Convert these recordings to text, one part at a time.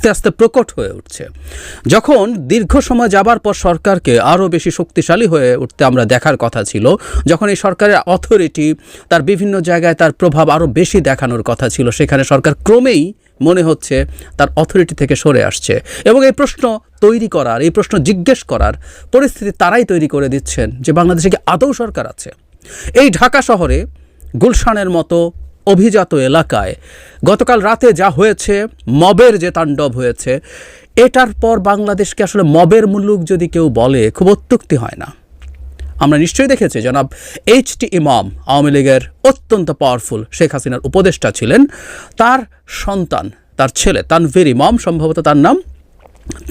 আস্তে আস্তে প্রকট হয়ে উঠছে। যখন দীর্ঘ সময় যাবার পর সরকারকে আরও বেশি শক্তিশালী হয়ে উঠতে আমরা দেখার কথা ছিল, যখন এই সরকারের অথরিটি তার বিভিন্ন জায়গায় তার প্রভাব আরও বেশি দেখানোর কথা ছিল, সেখানে সরকার ক্রমেই মনে হচ্ছে তার অথরিটি থেকে সরে আসছে। এবং এই প্রশ্ন তৈরি করার, এই প্রশ্ন জিজ্ঞেস করার পরিস্থিতি তারাই তৈরি করে দিচ্ছেন যে বাংলাদেশে কি আদৌ সরকার আছে। এই ঢাকা শহরে গুলশানের মতো অভিজাত এলাকায় গতকাল রাতে যা হয়েছে, মবের যে তাণ্ডব হয়েছে, এটার পর বাংলাদেশকে আসলে মবের মুলুক যদি কেউ বলে খুব অত্যুক্তি হয় না। আমরা নিশ্চয়ই দেখেছি জনাব এইচ.টি. ইমাম আওয়ামী লীগের অত্যন্ত পাওয়ারফুল শেখ হাসিনার উপদেষ্টা ছিলেন। তার সন্তান, তার ছেলে তানভীর ইমাম সম্ভবত তার নাম,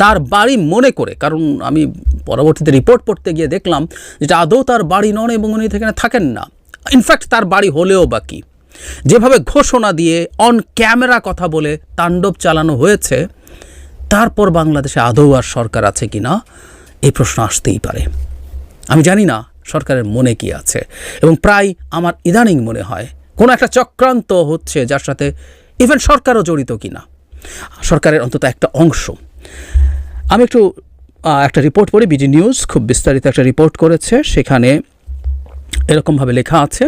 তার বাড়ি মনে করে, কারণ আমি পরবর্তীতে রিপোর্ট পড়তে গিয়ে দেখলাম যেটা আদৌ তার বাড়ি নন এবং উনি এখানে থাকেন না। ইনফ্যাক্ট তার বাড়ি হলেও বাকি, যেভাবে ঘোষণা দিয়ে অন ক্যামেরা কথা বলে তাণ্ডব চালানো হয়েছে, তারপর বাংলাদেশে আদৌ আর সরকার আছে কি না এই প্রশ্ন আসতেই পারে। আমি জানি না সরকারের মনে কি আছে, এবং প্রায় আমার ইদানিং মনে হয় কোনো একটা চক্রান্ত হচ্ছে যার সাথে ইভেন সরকারও জড়িত কিনা, সরকারের অন্তত একটা অংশ। আমি একটা রিপোর্ট পড়ি, বিডি নিউজ খুব বিস্তারিত একটা রিপোর্ট করেছে। সেখানে এরকমভাবে লেখা আছে,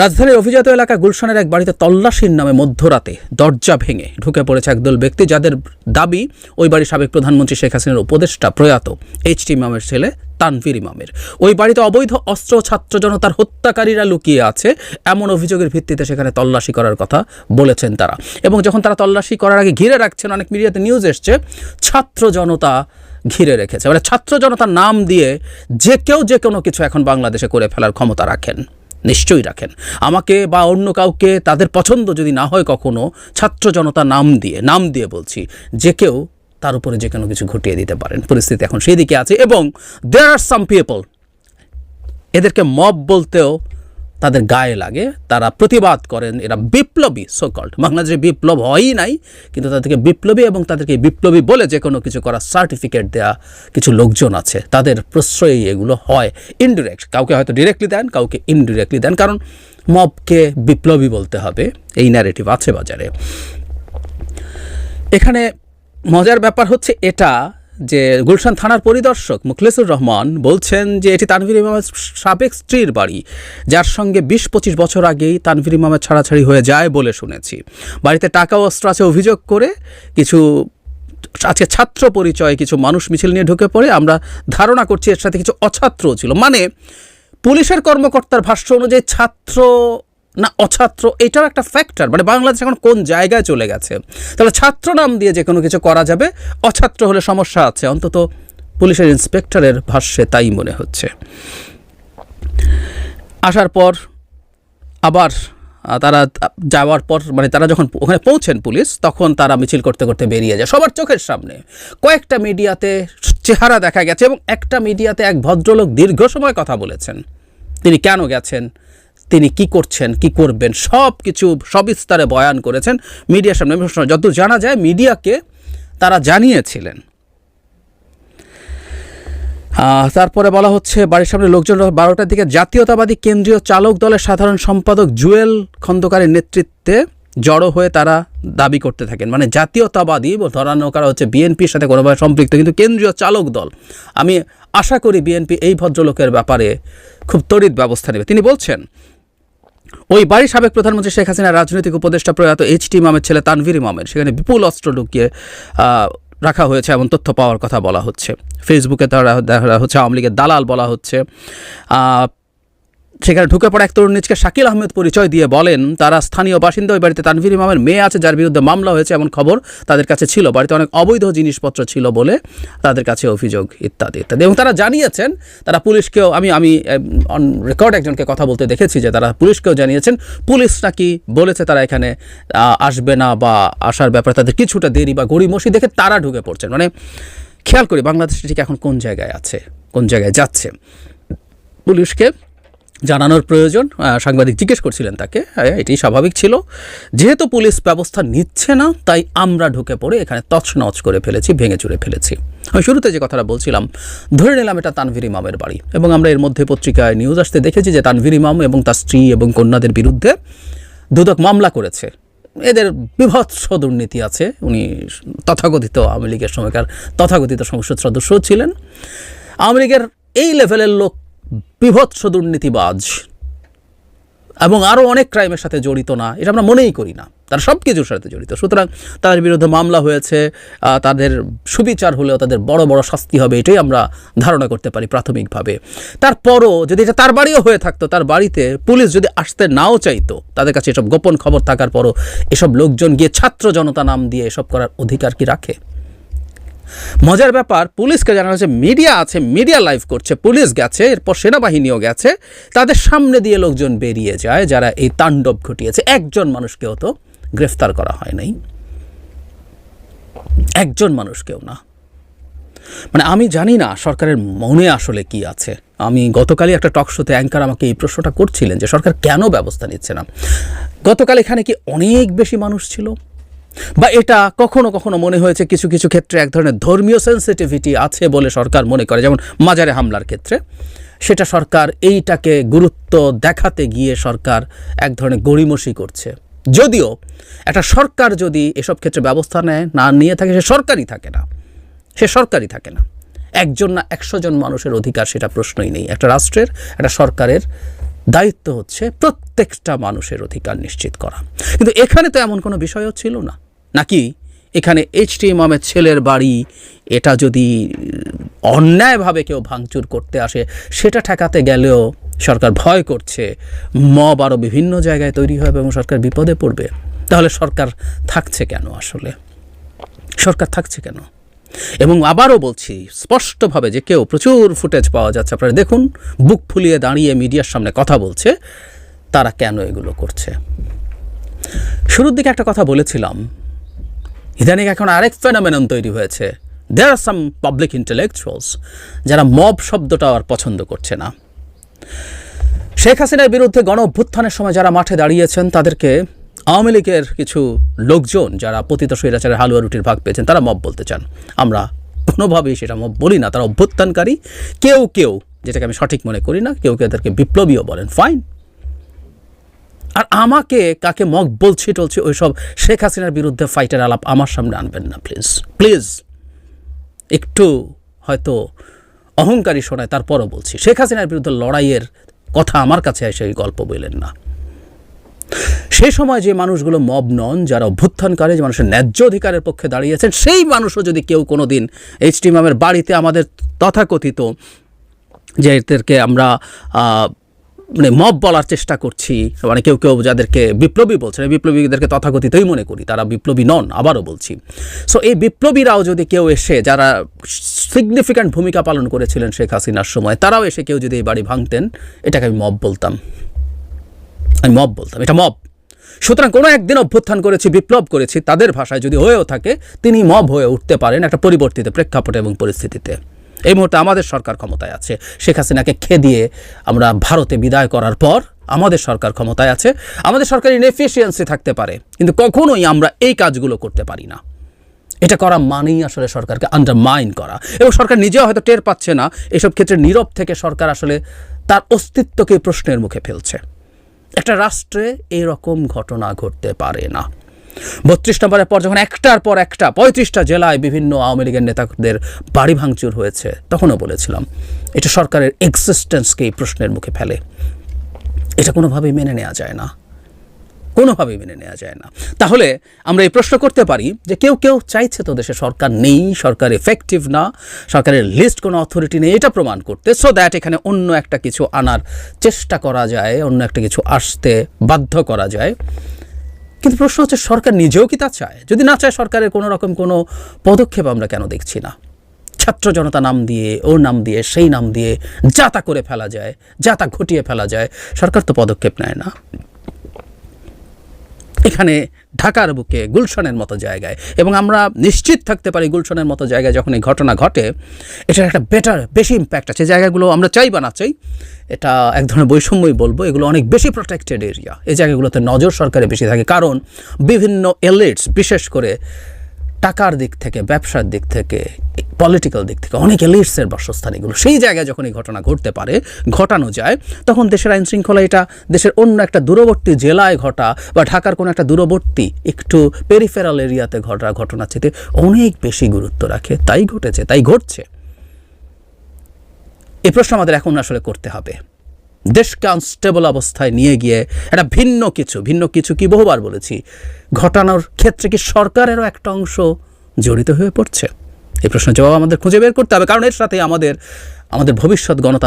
রাজধানীর অভিজাত এলাকা গুলশানের এক বাড়িতে তল্লাশির নামে মধ্যরাতে দরজা ভেঙে ঢুকে পড়েছে একদল ব্যক্তি, যাদের দাবি ওই বাড়ির সাবেক প্রধানমন্ত্রী শেখ হাসিনার উপদেষ্টা প্রয়াত এইচ.টি. ইমামের ছেলে তানভীর ইমামের। ওই বাড়িতে অবৈধ অস্ত্র ছাত্র জনতার হত্যাকারীরা লুকিয়ে আছে এমন অভিযোগের ভিত্তিতে সেখানে তল্লাশি করার কথা বলেছেন তারা। এবং যখন তারা তল্লাশি করার আগে ঘিরে রাখছেন, অনেক মিডিয়াতে নিউজ এসছে ছাত্র জনতা ঘিরে রেখেছে, মানে ছাত্র জনতার নাম দিয়ে যে কেউ যে কোনো কিছু এখন বাংলাদেশে করে ফেলার ক্ষমতা রাখেন, নিশ্চয়ই রাখেন। আমাকে বা অন্য কাউকে তাদের পছন্দ যদি না হয় কখনো, ছাত্র জনতা নাম দিয়ে বলছি, যে কেউ তার উপরে যে কোনো কিছু ঘটিয়ে দিতে পারেন। পরিস্থিতি এখন সেই দিকে আছে। এবং দেয়ার আর সাম পিপল, এদেরকে মব বলতেও তাদের গায়ে লাগে, তারা প্রতিবাদ করেন, এরা বিপ্লবী সোকল্ড। বাংলাদেশে বিপ্লব হয়ই নাই, কিন্তু তাদেরকে বিপ্লবী এবং তাদেরকে বিপ্লবী বলে যে কোনো কিছু করার সার্টিফিকেট দেয়া কিছু লোকজন আছে, তাদের প্রশ্রয়ই এগুলো হয়। ইনডিরেক্ট, কাউকে হয়তো ডিরেক্টলি দেন, কাউকে ইনডিরেক্টলি দেন, কারণ মবকে বিপ্লবী বলতে হবে, এই ন্যারেটিভ আছে বাজারে। এখানে মজার ব্যাপার হচ্ছে এটা যে গুলশান থানার পরিদর্শক মুখলেসুর রহমান বলছেন যে এটি তানভীর ইমামের সাবেক স্ত্রীর বাড়ি, যার সঙ্গে 20-25 বছর আগেই তানভীর ইমামের ছাড়াছাড়ি হয়ে যায় বলে শুনেছি। বাড়িতে টাকা অস্ত্র আছে অভিযোগ করে কিছু আজকে ছাত্র পরিচয়ে কিছু মানুষ মিছিল নিয়ে ঢুকে পড়ে। আমরা ধারণা করছি এর সাথে কিছু অছাত্রও ছিল। মানে পুলিশের কর্মকর্তার ভাষ্য অনুযায়ী ছাত্র না অছাত্র এটাও একটা ফ্যাক্টর। মানে বাংলাদেশ এখন কোন জায়গায় চলে গেছে। তাহলে ছাত্র নাম দিয়ে যে কোনো কিছু করা যাবে, অছাত্র হলে সমস্যা আছে, অন্তত পুলিশের ইন্সপেক্টরের ভাষ্যে তাই মনে হচ্ছে। আসার পর আবার তারা যাওয়ার পর, মানে তারা যখন ওখানে পৌঁছেন পুলিশ, তখন তারা মিছিল করতে করতে বেরিয়ে যায় সবার চোখের সামনে। কয়েকটা মিডিয়াতে চেহারা দেখা গেছে এবং একটা মিডিয়াতে এক ভদ্রলোক দীর্ঘ সময় কথা বলেছেন। তিনি কেন গেছেন, তিনি কি করছেন, কি করবেন, সব কিছু সবিস্তারে বয়ান করেছেন মিডিয়ার সামনে। যতদূর জানা যায় মিডিয়াকে তারা জানিয়েছিলেন। তারপরে বলা হচ্ছে বাড়ির সামনে লোকজন 12টার দিকে জাতীয়তাবাদী কেন্দ্রীয় চালক দলের সাধারণ সম্পাদক জুয়েল খন্দকারের নেতৃত্বে জড়ো হয়ে তারা দাবি করতে থাকেন। মানে জাতীয়তাবাদী ধরানো করা হচ্ছে বিএনপির সাথে কোনোভাবে সম্পৃক্ত, কিন্তু কেন্দ্রীয় চালক দল। আমি আশা করি বিএনপি এই ভদ্রলোকের ব্যাপারে খুব তড়িৎ ব্যবস্থা নেবে। তিনি বলছেন ওই বাড়ির সাবেক প্রধানমন্ত্রী শেখ হাসিনার রাজনৈতিক উপদেষ্টা প্রয়াত এইচ.টি. ইমামের ছেলে তানভীর ইমামের সেখানে বিপুল অস্ত্র ঢুকিয়ে রাখা হয়েছে এমন তথ্য পাওয়ার কথা বলা হচ্ছে। ফেসবুকে তারা দেখা হচ্ছে আওয়ামী লীগের দালাল বলা হচ্ছে। সেখানে ঢুকে পড়া এক তরুণ নিজকে শাকিল আহমেদ পরিচয় দিয়ে বলেন তারা স্থানীয় বাসিন্দা। ওই বাড়িতে তানভীর ইমামের মেয়ে আছে যার বিরুদ্ধে মামলা হয়েছে এমন খবর তাদের কাছে ছিল। বাড়িতে অনেক অবৈধ জিনিসপত্র ছিল বলে তাদের কাছে অভিযোগ ইত্যাদি ইত্যাদি। এবং তারা জানিয়েছেন, তারা পুলিশকেও, আমি অন রেকর্ড একজনকে কথা বলতে দেখেছি যে তারা পুলিশকেও জানিয়েছেন। পুলিশ নাকি বলেছে তারা এখানে আসবে না বা আসার ব্যাপারে তাদের কিছুটা দেরি বা গড়িমসি দেখে তারা ঢুকে পড়ছেন। মানে খেয়াল করি বাংলাদেশ ঠিক এখন কোন জায়গায় আছে, কোন জায়গায় যাচ্ছে। পুলিশকে জানানোর প্রয়োজন। সাংবাদিক জিজ্ঞেস করছিলেন তাকে, এটি স্বাভাবিক ছিল, যেহেতু পুলিশ ব্যবস্থা নিচ্ছে না তাই আমরা ঢুকে পড়ে এখানে তছনছ করে ফেলেছি, ভেঙে চুরে ফেলেছি। আমি শুরুতে যে কথাটা বলছিলাম, ধরে নিলাম এটা তানভীর ইমামের বাড়ি এবং আমরা এর মধ্যে পত্রিকায় নিউজ আসতে দেখেছি যে তানভীর ইমাম এবং তার স্ত্রী এবং কন্যাদের বিরুদ্ধে দুদক মামলা করেছে এদের বিভৎস দুর্নীতি আছে। উনি তথাকথিত আওয়ামী লীগের সময়কার তথাকথিত সংসদ সদস্যও ছিলেন। আওয়ামী লীগের এই লেভেলের লোক বিভৎস দুর্নীতিবাজ এবং আরও অনেক ক্রাইমের সাথে জড়িত না, এটা আমরা মনেই করি না। তারা সব কিছুর সাথে জড়িত, সুতরাং তাদের বিরুদ্ধে মামলা হয়েছে, তাদের সুবিচার হলেও তাদের বড় বড় শাস্তি হবে, এটাই আমরা ধারণা করতে পারি প্রাথমিকভাবে। তারপরও যদি এটা তার বাড়িও হয়ে থাকতো, তার বাড়িতে পুলিশ যদি আসতে নাও চাইতো, তাদের কাছে এসব গোপন খবর থাকার পরও এসব লোকজন গিয়ে ছাত্র জনতা নাম দিয়ে এসব করার অধিকার কি রাখে? মজার ব্যাপার, পুলিশকে জানানো হচ্ছে মিডিয়া আছে, মিডিয়া লাইভ করছে, পুলিশ গেছে, এরপর সেনাবাহিনীও গেছে, তাদের সামনে দিয়ে লোকজন বেরিয়ে যায় যারা এই তাণ্ডব ঘটিয়েছে। একজন মানুষকেও তো গ্রেফতার করা হয় নাই, একজন মানুষকেও না। মানে আমি জানি না সরকারের মনে আসলে কি আছে। আমি গতকালই একটা টক শোতে অ্যাঙ্কার আমাকে এই প্রশ্নটা করছিলেন যে সরকার কেন ব্যবস্থা নিচ্ছে না। গতকাল এখানে কি অনেক বেশি মানুষ ছিল, বা এটা কখনো কখনো মনে হয়েছে কিছু কিছু ক্ষেত্রে এক ধরনের ধর্মীয় সেন্সিটিভিটি আছে বলে সরকার মনে করে, যেমন মাজারে হামলার ক্ষেত্রে, সেটা সরকার এইটাকে গুরুত্ব দেখাতে গিয়ে সরকার এক ধরনের গড়িমসি করছে। যদিও একটা সরকার যদি এসব ক্ষেত্রে ব্যবস্থা নেয় না নিয়ে থাকে, সে সরকারই থাকে না, সে সরকারই থাকে না। একজন না 100 জন মানুষের অধিকার, সেটা প্রশ্নই নেই। একটা রাষ্ট্রের, একটা সরকারের দায়িত্ব হচ্ছে প্রত্যেকটা মানুষের অধিকার নিশ্চিত করা। কিন্তু এখানে তো এমন কোনো বিষয়ও ছিল না। নাকি এখানে এইচ.টি. ইমামের ছেলের বাড়ি, এটা যদি অন্যায়ভাবে কেউ ভাঙচুর করতে আসে, সেটা ঠেকাতে গেলেও সরকার ভয় করছে মব আরও বিভিন্ন জায়গায় তৈরি হবে এবং সরকার বিপদে পড়বে। তাহলে সরকার থাকছে কেন? আসলে সরকার থাকছে কেন? এবং আবারও বলছি স্পষ্টভাবে যে কেউ, প্রচুর ফুটেজ পাওয়া যাচ্ছে, আপনারা দেখুন, বুক ফুলিয়ে দাঁড়িয়ে মিডিয়ার সামনে কথা বলছে, তারা কেন এগুলো করছে। শুরুর দিকে একটা কথা বলেছিলাম, ইদানিং এখন আরেক ফেনোমেনন তৈরি হয়েছে। দেয়ার আর সাম পাবলিক ইন্টেলেকচুয়ালস যারা মব শব্দটা আর পছন্দ করছে না। শেখ হাসিনার বিরুদ্ধে গণ অভ্যুত্থানের সময় যারা মাঠে দাঁড়িয়েছেন, তাদেরকে আওয়ামী লীগের কিছু লোকজন যারা পতিত স্বৈরাচারের হালুয়া রুটির ভাগ পেয়েছেন, তারা মব বলতে চান। আমরা কোনোভাবেই সেটা মব বলি না, তারা অভ্যুত্থানকারী। কেউ কেউ, যেটাকে আমি সঠিক মনে করি না, কেউ কেউ তাদেরকে বিপ্লবীও বলেন, ফাইন। আর আমাকে কাকে মগ বলছি টলছি ওইসব শেখ হাসিনার বিরুদ্ধে ফাইটের আলাপ আমার সামনে আনবেন না প্লিজ, প্লিজ। একটু হয়তো অহংকারী শোনায়, তারপরও বলছি, শেখ হাসিনার বিরুদ্ধে লড়াইয়ের কথা আমার কাছে এসে এই গল্প বললেন না। সেই সময় যে মানুষগুলো মব নন, যারা অভ্যুত্থানকারী, যে মানুষের ন্যায্য অধিকারের পক্ষে দাঁড়িয়েছেন, সেই মানুষও যদি কেউ কোনো দিন এইচ.টি. ইমামের বাড়িতে আমাদের তথাকথিত যে এদেরকে আমরা মানে মব বলার চেষ্টা করছি, মানে কেউ কেউ যাদেরকে বিপ্লবী বলছেন, এই বিপ্লবীদেরকে তথাকথিতই মনে করি, তারা বিপ্লবী নন, আবারও বলছি। সো এই বিপ্লবীরাও যদি কেউ এসে, যারা সিগনিফিক্যান্ট ভূমিকা পালন করেছিলেন শেখ হাসিনার সময়, তারাও এসে কেউ যদি এই বাড়ি ভাঙতেন, এটাকে আমি মব বলতাম, আমি মব বলতাম, এটা মব। সুতরাং কোনো একদিন অভ্যুত্থান করেছি, বিপ্লব করেছি, তাদের ভাষায় যদি হয়েও থাকে, তিনি মব হয়ে উঠতে পারেন একটা পরিবর্তিত প্রেক্ষাপটে এবং পরিস্থিতিতে। এই মুহূর্তে আমাদের সরকার ক্ষমতায় আছে। শেখ হাসিনাকে খেদিয়ে আমরা ভারতে বিদায় করার পর আমাদের সরকার ক্ষমতায় আছে। আমাদের সরকার ইনএফিসিয়েন্সি থাকতে পারে, কিন্তু কখনোই আমরা এই কাজগুলো করতে পারি না। এটা করা মানেই আসলে সরকারকে আন্ডারমাইন করা, এবং সরকার নিজেও হয়তো টের পাচ্ছে না। এসব ক্ষেত্রে নীরব থেকে সরকার আসলে তার অস্তিত্বকে প্রশ্নের মুখে ফেলছে। একটা রাষ্ট্রে এইরকম ঘটনা ঘটতে পারে না। 32 নম্বরের পর যখন একটার পর একটা 35টা জেলায় বিভিন্ন আওয়ামী লীগের নেতাদের বাড়ি ভাঙচুর হয়েছে, তখনও বলেছিলাম এটা সরকারের এক্সিস্টেন্সকেই প্রশ্নের মুখে ফেলে। এটা কোনোভাবেই মেনে নেওয়া যায় না, কোনোভাবেই মেনে নেওয়া যায় না। তাহলে আমরা এই প্রশ্ন করতে পারি যে কেউ কেউ চাইছে তো দেশে সরকার নেই, সরকার এফেক্টিভ না, সরকারের লিস্ট কোনো অথরিটি নেই, এটা প্রমাণ করতে, সো দ্যাট এখানে অন্য একটা কিছু আনার চেষ্টা করা যায়, অন্য একটা কিছু আসতে বাধ্য করা যায়। কিন্তু প্রশ্ন হচ্ছে সরকার নিজেও কি তা চায়? যদি না চায়, সরকারের কোনো রকম কোনো পদক্ষেপ আমরা কেন দেখছি না? ছাত্র জনতা নাম দিয়ে, ওর নাম দিয়ে, সেই নাম দিয়ে যা তা করে ফেলা যায়, যা তা ঘটিয়ে ফেলা যায়, সরকার তো পদক্ষেপ নেয় না। এখানে ঢাকার বুকে গুলশনের মতো জায়গায়, এবং আমরা নিশ্চিত থাকতে পারি গুলশনের মতো জায়গায় যখন এই ঘটনা ঘটে, এটার একটা বেশি ইম্প্যাক্ট আছে। জায়গাগুলো আমরা চাই বা না চাই, এটা এক ধরনের বৈষম্যই বলবো, এগুলো অনেক বেশি প্রোটেক্টেড এরিয়া। এই জায়গাগুলোতে নজর সরকারের বেশি থাকে, কারণ বিভিন্ন এলিটস, বিশেষ করে টাকার দিক থেকে, ব্যবসার দিক থেকে, পলিটিক্যাল দিক থেকে অনেক এলিটসের বাসস্থান এগুলো, সেই জায়গায় যখন এই ঘটনা ঘটানো যায়, তখন দেশের আইন শৃঙ্খলা এটা দেশের অন্য একটা দূরবর্তী জেলায় ঘটা বা ঢাকার কোনো একটা দূরবর্তী একটু পেরিফেরাল এরিয়াতে ঘটা ঘটনার চেয়ে অনেক বেশি গুরুত্ব রাখে। তাই ঘটেছে, তাই ঘটছে। এই প্রশ্ন আমাদের এখন আসলে করতে হবে। দেশকে আনস্টেবল অবস্থায় নিয়ে গিয়ে একটা ভিন্ন কিছু কি বহুবার বলেছি, ঘটানোর ক্ষেত্রে কি সরকারেরও একটা অংশ জড়িত হয়ে পড়ছে? এই প্রশ্নের জবাব আমাদের খুঁজে বের করতে হবে, কারণ এর সাথে আমাদের ভবিষ্যৎ গণতান্ত্রিক